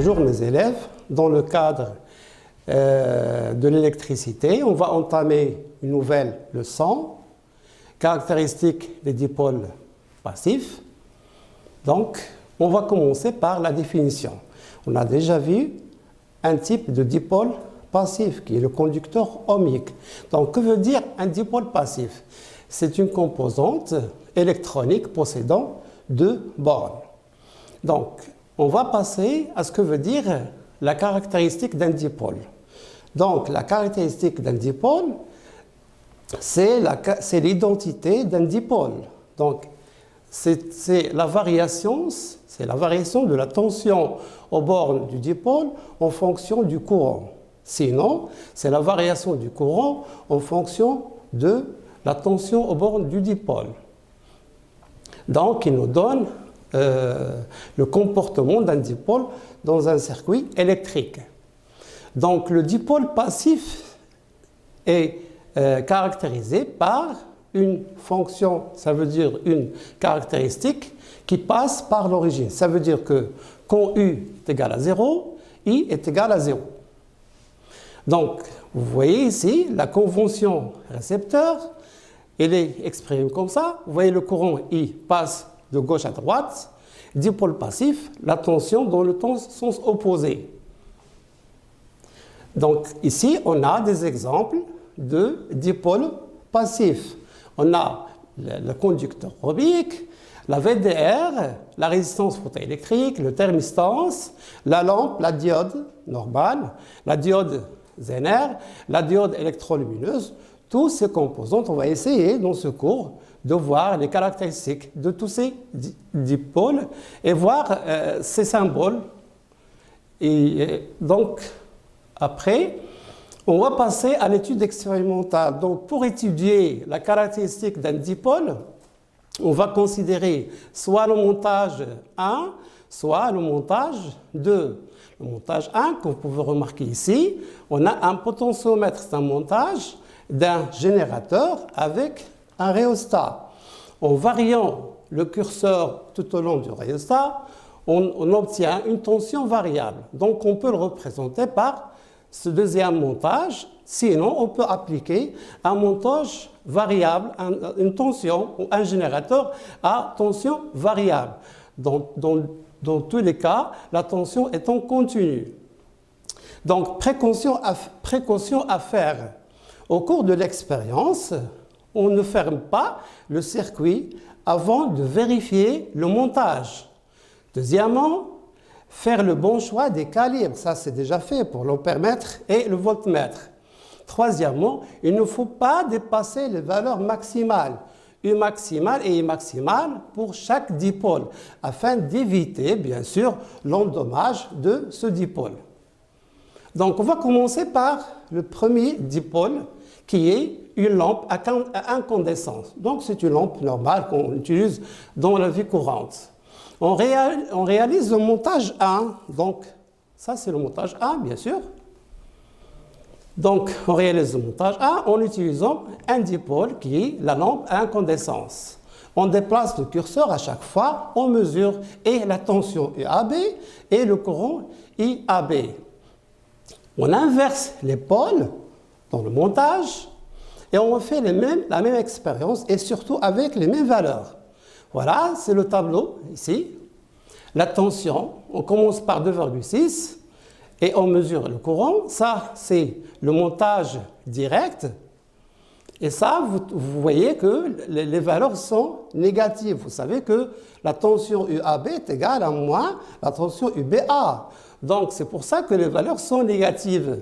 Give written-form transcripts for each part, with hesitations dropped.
toujours mes élèves dans le cadre de l'électricité. On va entamer une nouvelle leçon, caractéristiques des dipôles passifs. Donc, on va commencer par la définition. On a déjà vu un type de dipôle passif qui est le conducteur ohmique. Donc, que veut dire un dipôle passif? C'est une composante électronique possédant deux bornes. Donc, on va passer à ce que veut dire la caractéristique d'un dipôle. Donc, la caractéristique d'un dipôle, c'est l'identité d'un dipôle. Donc, c'est la variation de la tension aux bornes du dipôle en fonction du courant. Sinon, c'est la variation du courant en fonction de la tension aux bornes du dipôle. Donc, il nous donne le comportement d'un dipôle dans un circuit électrique. Donc, le dipôle passif est caractérisé par une fonction, ça veut dire une caractéristique qui passe par l'origine. Ça veut dire que quand U est égal à 0, I est égal à 0. Donc, vous voyez ici la convention récepteur, elle est exprimée comme ça. Vous voyez le courant I passe de gauche à droite, dipôle passif, la tension dans le sens opposé. Donc, ici, on a des exemples de dipôles passifs. On a le conducteur ohmique, la VDR, la résistance photoélectrique, le thermistance, la lampe, la diode normale, la diode Zener, la diode électrolumineuse. Tous ces composantes, on va essayer dans ce cours de voir les caractéristiques de tous ces dipôles et voir ces symboles. Et donc, après, on va passer à l'étude expérimentale. Donc, pour étudier la caractéristique d'un dipôle, on va considérer soit le montage 1, soit le montage 2. Le montage 1, comme vous pouvez remarquer ici, on a un potentiomètre, c'est un montage d'un générateur avec un rhéostat. En variant le curseur tout au long du rhéostat, on obtient une tension variable. Donc, on peut le représenter par ce deuxième montage. Sinon, on peut appliquer un montage variable, une tension ou un générateur à tension variable. Dans tous les cas, la tension étant continue. Donc, précaution à faire. Au cours de l'expérience, on ne ferme pas le circuit avant de vérifier le montage. Deuxièmement, faire le bon choix des calibres. Ça, c'est déjà fait pour l'ampèremètre et le voltmètre. Troisièmement, il ne faut pas dépasser les valeurs maximales, U maximale et I maximale pour chaque dipôle, afin d'éviter, bien sûr, l'endommage de ce dipôle. Donc, on va commencer par le premier dipôle, qui est une lampe à incandescence. Donc, c'est une lampe normale qu'on utilise dans la vie courante. On réalise le montage 1. Donc, ça, c'est le montage 1, bien sûr. Donc, on réalise le montage 1 en utilisant un dipôle qui est la lampe à incandescence. On déplace le curseur à chaque fois, on mesure et la tension UAB et le courant IAB. On inverse les pôles dans le montage et on fait la même expérience et surtout avec les mêmes valeurs. Voilà, c'est le tableau ici. La tension, on commence par 2,6 et on mesure le courant. Ça, c'est le montage direct. Et ça, vous voyez que les valeurs sont négatives. Vous savez que la tension UAB est égale à moins la tension UBA. Donc, c'est pour ça que les valeurs sont négatives.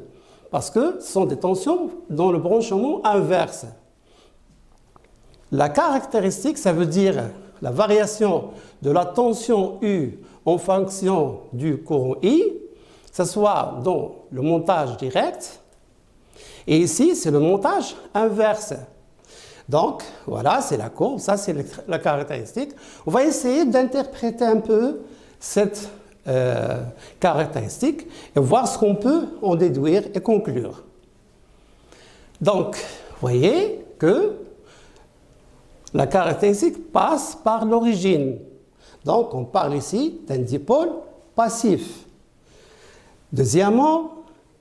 Parce que ce sont des tensions dans le branchement inverse. La caractéristique, ça veut dire la variation de la tension U en fonction du courant I, que ce soit dans le montage direct, et ici, c'est le montage inverse. Donc, voilà, c'est la courbe, ça c'est la caractéristique. On va essayer d'interpréter un peu cette caractéristique et voir ce qu'on peut en déduire et conclure. Donc, vous voyez que la caractéristique passe par l'origine. Donc, on parle ici d'un dipôle passif. Deuxièmement,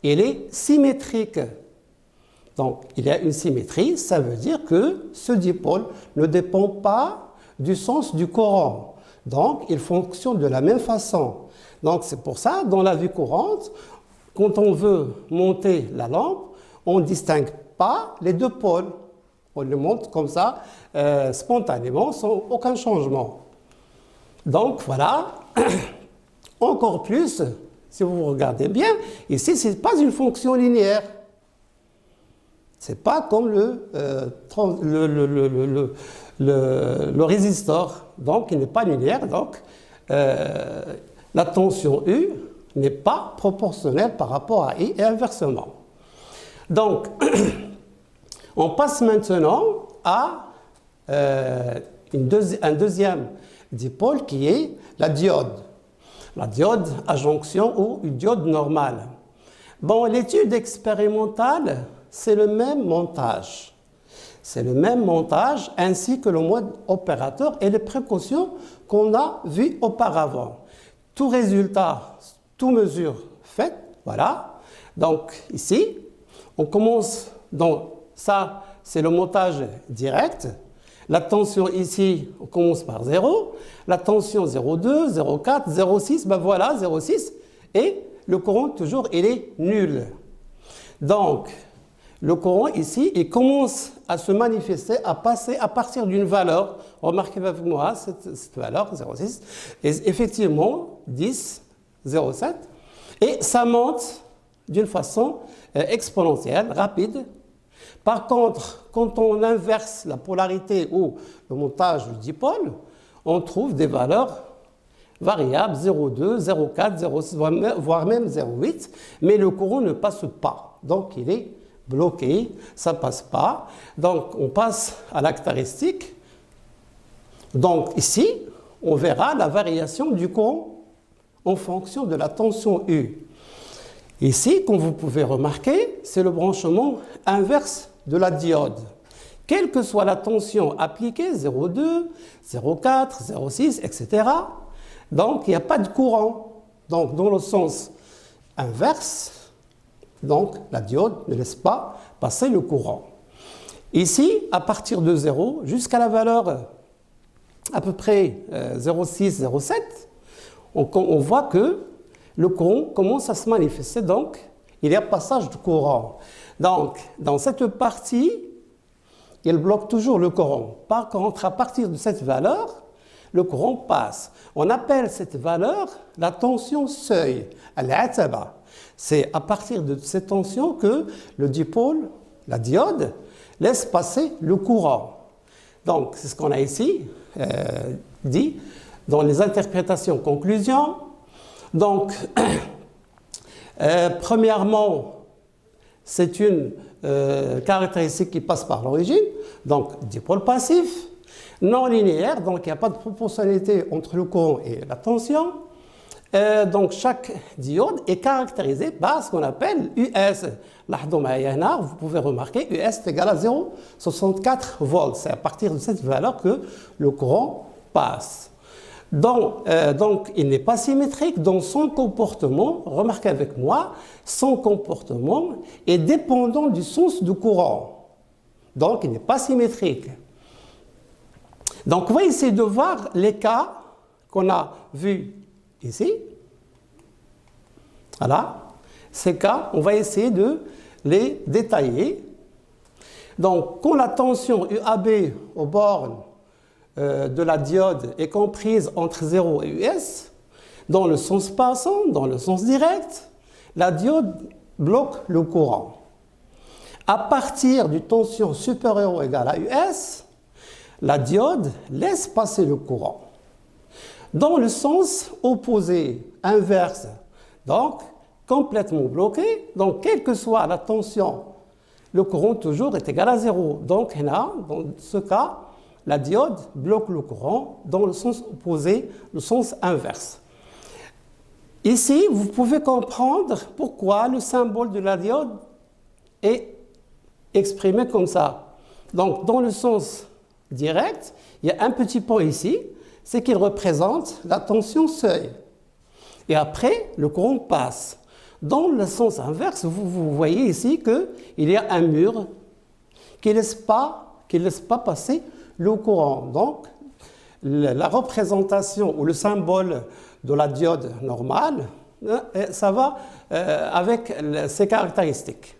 il est symétrique. Donc, il y a une symétrie, ça veut dire que ce dipôle ne dépend pas du sens du courant. Donc, il fonctionne de la même façon. Donc, c'est pour ça, dans la vie courante, quand on veut monter la lampe, on ne distingue pas les deux pôles. On le monte comme ça, spontanément, sans aucun changement. Donc, voilà. Encore plus, si vous regardez bien, ici, ce n'est pas une fonction linéaire. Ce n'est pas comme le résistor. Donc, il n'est pas linéaire. Donc, la tension U n'est pas proportionnelle par rapport à I et inversement. Donc, on passe maintenant à un deuxième dipôle qui est la diode. La diode à jonction ou une diode normale. Bon, l'étude expérimentale, c'est le même montage. C'est le même montage ainsi que le mode opérateur et les précautions qu'on a vues auparavant. Tout résultat, toute mesure faite, voilà. Donc ici, on commence, donc ça c'est le montage direct. La tension ici, on commence par 0. La tension 0,2, 0,4, 0,6, ben voilà, 0,6. Et le courant, toujours, il est nul. Donc, le courant ici, il commence à se manifester, à passer à partir d'une valeur. Remarquez avec moi cette valeur, 0,6. Et effectivement, 10, 0,7. Et ça monte d'une façon exponentielle, rapide. Par contre, quand on inverse la polarité ou le montage du dipôle, on trouve des valeurs variables 0,2, 0,4, 0,6, voire même 0,8, mais le courant ne passe pas. Donc, il est bloqué, ça ne passe pas. Donc, on passe à la caractéristique. Donc, ici, on verra la variation du courant en fonction de la tension U. Ici, comme vous pouvez remarquer, c'est le branchement inverse de la diode. Quelle que soit la tension appliquée, 0,2, 0,4, 0,6, etc., donc il n'y a pas de courant. Donc dans le sens inverse, donc la diode ne laisse pas passer le courant. Ici, à partir de 0 jusqu'à la valeur à peu près 0,6, 0,7, on voit que le courant commence à se manifester, donc il y a passage de courant. Donc, dans cette partie, il bloque toujours le courant. Par contre, à partir de cette valeur, le courant passe. On appelle cette valeur la tension seuil, al-ataba. C'est à partir de cette tension que le dipôle, la diode, laisse passer le courant. Donc, c'est ce qu'on a ici dit dans les interprétations conclusions. Donc, premièrement, c'est une caractéristique qui passe par l'origine, donc dipôle passif, non linéaire, donc il n'y a pas de proportionnalité entre le courant et la tension. Donc chaque diode est caractérisée par ce qu'on appelle US. Vous pouvez remarquer US est égal à 0,64 volts. C'est à partir de cette valeur que le courant passe. Donc, il n'est pas symétrique dans son comportement. Remarquez avec moi, son comportement est dépendant du sens du courant. Donc, il n'est pas symétrique. Donc, on va essayer de voir les cas qu'on a vus ici. Voilà. Ces cas, on va essayer de les détailler. Donc, quand la tension UAB aux bornes de la diode est comprise entre 0 et US, dans le sens passant, dans le sens direct, la diode bloque le courant. À partir d'une tension supérieure ou égale à US, la diode laisse passer le courant. Dans le sens opposé, inverse, donc complètement bloqué, donc quelle que soit la tension, le courant toujours est égal à 0. Donc là, dans ce cas, la diode bloque le courant dans le sens opposé, le sens inverse. Ici, vous pouvez comprendre pourquoi le symbole de la diode est exprimé comme ça. Donc, dans le sens direct, il y a un petit point ici, c'est qu'il représente la tension seuil. Et après, le courant passe. Dans le sens inverse, vous voyez ici qu'il y a un mur qui ne laisse pas passer le courant. Donc, la représentation ou le symbole de la diode normale, ça va avec ces caractéristiques.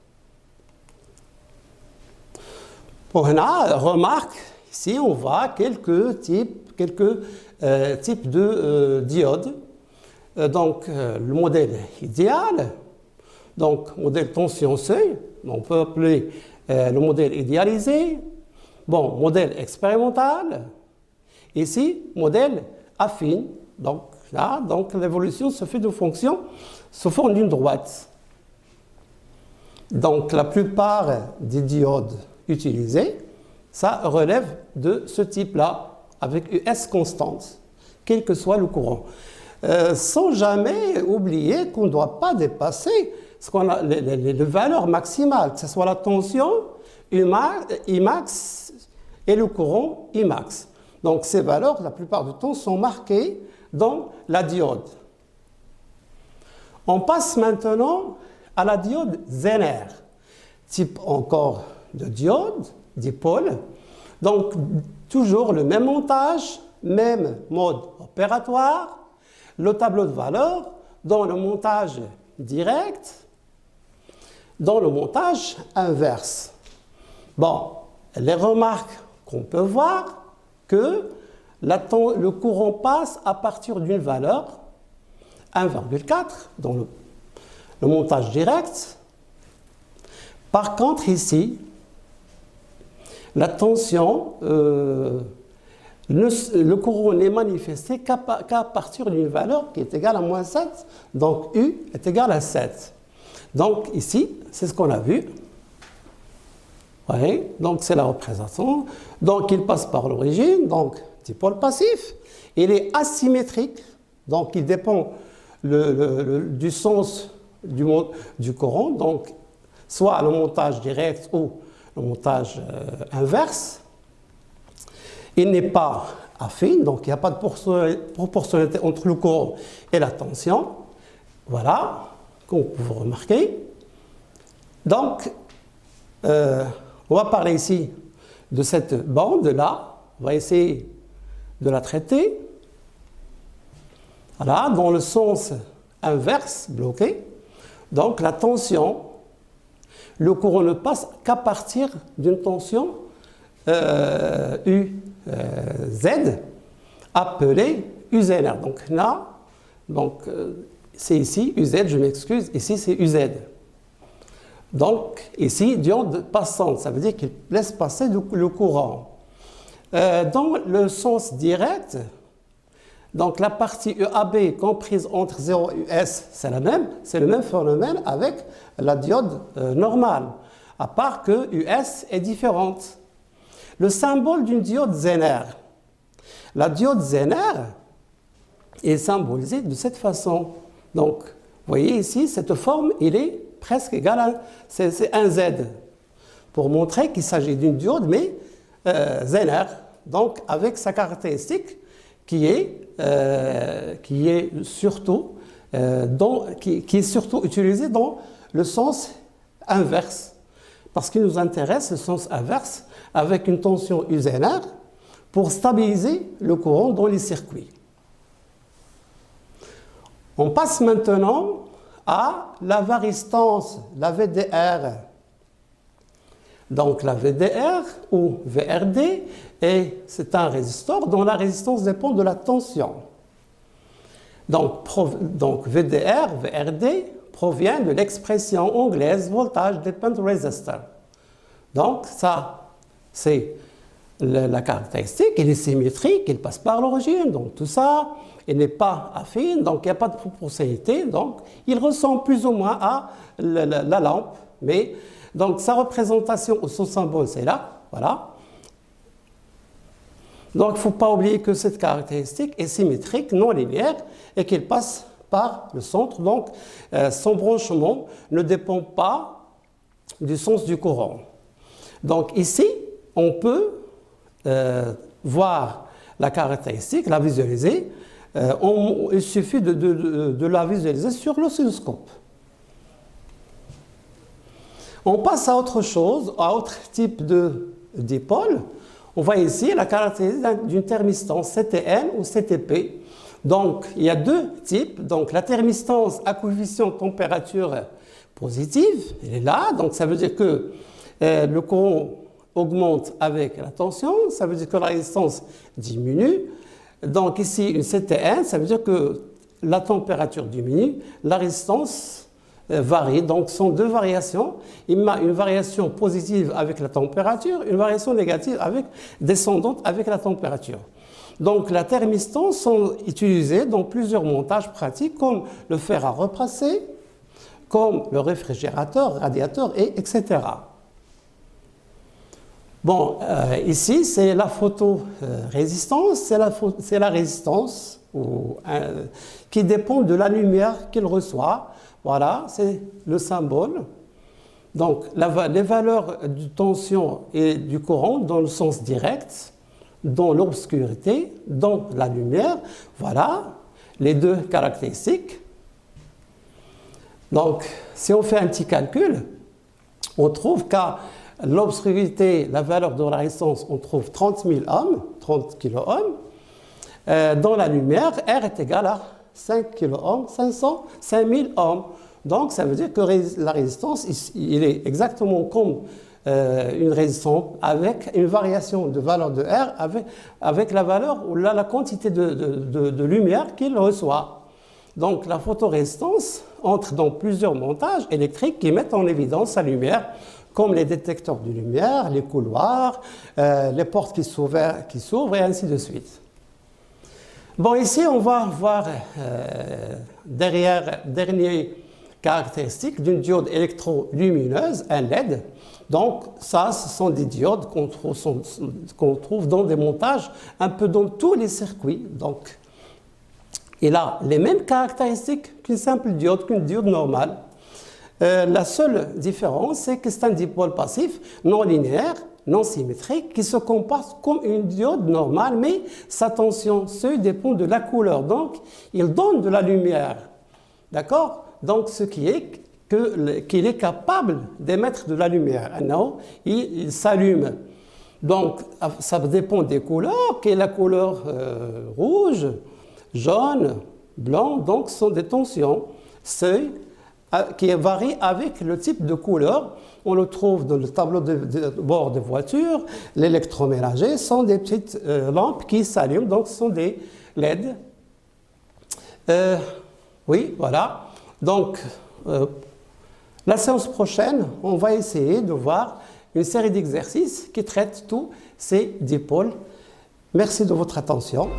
Pour là, remarque, ici on voit quelques types de diodes. Donc, le modèle idéal, donc modèle tension-seuil, on peut appeler le modèle idéalisé, bon, modèle expérimental, ici, modèle affine, donc là, donc l'évolution se fait de fonction sous forme d'une droite. Donc, la plupart des diodes utilisées, ça relève de ce type-là, avec US constante, quel que soit le courant. Sans jamais oublier qu'on ne doit pas dépasser ce qu'on a, les valeurs maximales, que ce soit la tension Imax et le courant Imax. Donc ces valeurs, la plupart du temps, sont marquées dans la diode. On passe maintenant à la diode Zener, type encore de diode, dipôle. Donc toujours le même montage, même mode opératoire. Le tableau de valeurs dans le montage direct, dans le montage inverse. Bon, les remarques qu'on peut voir, que le courant passe à partir d'une valeur 1,4 dans le montage direct. Par contre, ici, la tension, le courant n'est manifesté qu'à partir d'une valeur qui est égale à moins 7, donc U est égal à 7. Donc ici, c'est ce qu'on a vu. Oui, donc c'est la représentation. Donc il passe par l'origine, donc dipôle passif. Il est asymétrique, donc il dépend du sens du courant, donc soit le montage direct ou le montage inverse. Il n'est pas affine, donc il n'y a pas de proportionnalité entre le courant et la tension. Voilà, comme vous pouvez remarquer. Donc, on va parler ici de cette bande-là. On va essayer de la traiter. Voilà, dans le sens inverse, bloqué. Donc, la tension, le courant ne passe qu'à partir d'une tension Z appelée UZR. Donc là, c'est ici UZ, je m'excuse, ici c'est UZ. Donc ici, diode passante, ça veut dire qu'il laisse passer le courant. Dans le sens direct, donc la partie EAB comprise entre 0 et US, c'est le même phénomène avec la diode normale, à part que US est différente. Le symbole d'une diode Zener. La diode Zener est symbolisée de cette façon. Donc, vous voyez ici, cette forme, il est presque égal à... C'est un Z. Pour montrer qu'il s'agit d'une diode, mais Zener, donc avec sa caractéristique qui est surtout utilisée dans le sens inverse. Parce qu'il nous intéresse le sens inverse avec une tension UZR pour stabiliser le courant dans les circuits. On passe maintenant à la varistance, la VDR. Donc la VDR ou VRD, c'est un résistor dont la résistance dépend de la tension. Donc VDR, VRD provient de l'expression anglaise Voltage Dependent Resistor. Donc ça, c'est la caractéristique, il est symétrique, il passe par l'origine, donc tout ça, il n'est pas affine, donc il n'y a pas de proportionnalité, donc il ressemble plus ou moins à la lampe, mais donc sa représentation ou son symbole, c'est là, voilà. Donc il ne faut pas oublier que cette caractéristique est symétrique, non linéaire, et qu'elle passe par le centre, donc son branchement ne dépend pas du sens du courant. Donc ici, on peut voir la caractéristique, la visualiser. Il suffit de la visualiser sur l'oscilloscope. On passe à autre chose, à autre type dipôle. On voit ici la caractéristique d'une thermistance CTN ou CTP. Donc, il y a deux types. Donc, la thermistance à coefficient de température positive, elle est là. Donc, ça veut dire que le courant augmente avec la tension. Ça veut dire que la résistance diminue. Donc, ici, une CTN, ça veut dire que la température diminue, la résistance varie. Donc, ce sont deux variations. Il y a une variation positive avec la température, une variation négative descendante avec la température. Donc, la thermistance sont utilisées dans plusieurs montages pratiques, comme le fer à repasser, comme le réfrigérateur, radiateur, etc. Bon, ici, c'est la photorésistance, c'est la résistance qui dépend de la lumière qu'il reçoit. Voilà, c'est le symbole. Donc, les valeurs de tension et du courant dans le sens direct, dans l'obscurité, dans la lumière. Voilà les deux caractéristiques. Donc, si on fait un petit calcul, on trouve qu'à l'obscurité, la valeur de la résistance, on trouve 30 000 ohms, 30 kΩ. Dans la lumière, R est égal à 5 kΩ, 5000 ohms. Donc, ça veut dire que la résistance, il est exactement comme une résistance avec une variation de valeur de R avec la valeur ou la quantité de lumière qu'il reçoit. Donc, la photorésistance entre dans plusieurs montages électriques qui mettent en évidence la lumière, comme les détecteurs de lumière, les couloirs, les portes qui s'ouvrent et ainsi de suite. Bon, ici, on va voir dernière caractéristique d'une diode électrolumineuse, un LED. Donc, ça, ce sont des diodes qu'on trouve dans des montages un peu dans tous les circuits. Donc, il a les mêmes caractéristiques qu'une simple diode, qu'une diode normale. La seule différence, c'est que c'est un dipôle passif non linéaire, non symétrique, qui se comporte comme une diode normale, mais sa tension seuil dépend de la couleur. Donc, il donne de la lumière. D'accord? Donc, ce qui est qu'il est capable d'émettre de la lumière. Non, il s'allume. Donc, ça dépend des couleurs, qui est la couleur rouge, jaune, blanc. Donc, ce sont des tensions seuil qui varient avec le type de couleur. On le trouve dans le tableau de bord de voiture. L'électroménager sont des petites lampes qui s'allument, donc ce sont des LED. Oui, voilà. Donc, la séance prochaine, on va essayer de voir une série d'exercices qui traitent tous ces dipôles. Merci de votre attention.